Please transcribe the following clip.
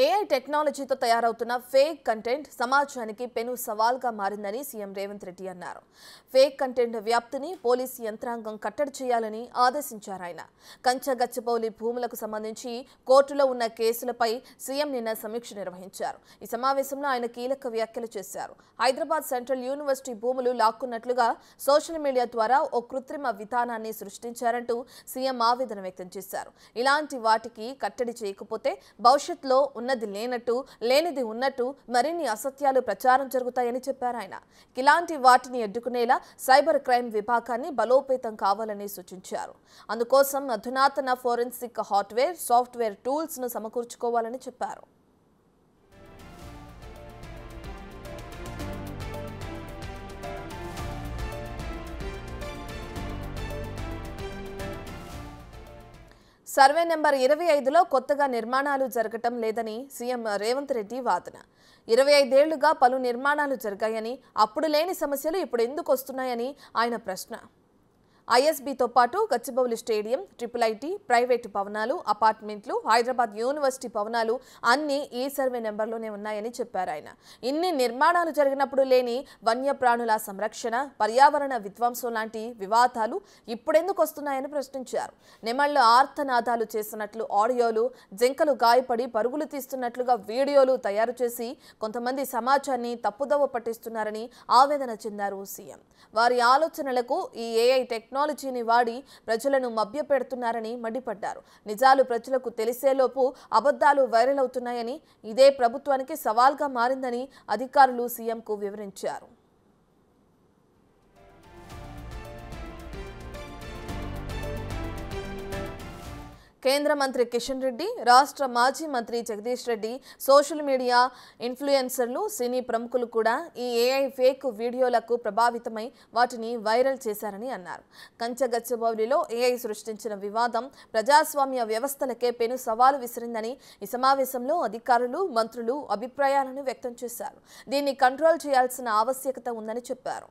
AI టెక్నాలజీతో తయారవుతున్న fake content సమాజానికి పెను సవాల్గా మారిందని సీఎం రేవంత్ రెడ్డి అన్నారు. ఫేక్ కంటెంట్ వ్యాప్తిని పోలీసు యంత్రాంగం కట్టడి చేయాలని ఆదేశించారు ఆయన. కంచగచ్చిబౌలి భూములకు సంబంధించి కోర్టులో ఉన్న కేసులపై సీఎం నిన్న సమీక్ష నిర్వహించారు. ఈ సమావేశంలో ఆయన కీలక వ్యాఖ్యలు చేశారు. హైదరాబాద్ సెంట్రల్ యూనివర్సిటీ భూములు లాక్కున్నట్లుగా సోషల్ మీడియా ద్వారా ఓ కృత్రిమ విధానాన్ని సృష్టించారంటూ సీఎం ఆవేదన వ్యక్తం చేశారు. ఇలాంటి వాటికి కట్టడి చేయకపోతే భవిష్యత్తులో ఉన్నది లేనట్టు లేనిది ఉన్నట్టు మరిన్ని అసత్యాలు ప్రచారం జరుగుతాయని చెప్పారు ఆయన. ఇలాంటి వాటిని అడ్డుకునేలా సైబర్ క్రైమ్ విభాగాన్ని బలోపేతం కావాలని సూచించారు. అందుకోసం అధునాతన ఫోరెన్సిక్ హార్డ్వేర్ సాఫ్ట్వేర్ టూల్స్ ను సమకూర్చుకోవాలని చెప్పారు. సర్వే నెంబర్ 25లో కొత్తగా నిర్మాణాలు జరగటం లేదని సీఎం రేవంత్ రెడ్డి వాదన. 25 ఏళ్లుగా పలు నిర్మాణాలు జరిగాయని, అప్పుడు లేని సమస్యలు ఇప్పుడు ఎందుకు వస్తున్నాయని ఆయన ప్రశ్న. ఐఎస్బీతో పాటు గచ్చిబౌలి స్టేడియం, ట్రిపుల్-ఐటీ, ప్రైవేటు భవనాలు, అపార్ట్మెంట్లు, హైదరాబాద్ యూనివర్సిటీ భవనాలు అన్నీ ఈ సర్వే నెంబర్లోనే ఉన్నాయని చెప్పారు ఆయన. ఇన్ని నిర్మాణాలు జరిగినప్పుడు లేని వన్యప్రాణుల సంరక్షణ, పర్యావరణ విధ్వంసం లాంటి వివాదాలు ఇప్పుడెందుకు వస్తున్నాయని ప్రశ్నించారు. నెమళ్లు ఆర్తనాదాలు చేస్తున్నట్లు ఆడియోలు, జింకలు గాయపడి పరుగులు తీస్తున్నట్లుగా వీడియోలు తయారు చేసి కొంతమంది సమాజాన్ని తప్పుదోవ పట్టిస్తున్నారని ఆవేదన చెందారు సీఎం. వారి ఆలోచనలకు ఈ ఏఐ టెక్నాలజీని వాడి ప్రజలను మభ్యపెడుతున్నారని మండిపడ్డారు. నిజాలు ప్రజలకు తెలిసేలోపు అబద్ధాలు వైరల్ అవుతున్నాయని, ఇదే ప్రభుత్వానికి సవాల్గా మారిందని అధికారులు సీఎంకు వివరించారు. కేంద్ర మంత్రి కిషన్ రెడ్డి, రాష్ట్ర మాజీ మంత్రి జగదీష్ రెడ్డి, సోషల్ మీడియా ఇన్ఫ్లుయెన్సర్లు, సినీ ప్రముఖులు కూడా ఈ ఏఐ ఫేక్ వీడియోలకు ప్రభావితమై వాటిని వైరల్ చేశారని అన్నారు. కంచగచ్చిబౌలిలో ఏఐ సృష్టించిన వివాదం ప్రజాస్వామ్య వ్యవస్థలకే పెను సవాలు విసిరిందని ఈ సమావేశంలో అధికారులు, మంత్రులు అభిప్రాయాలను వ్యక్తం చేశారు. దీన్ని కంట్రోల్ చేయాల్సిన ఆవశ్యకత ఉందని చెప్పారు.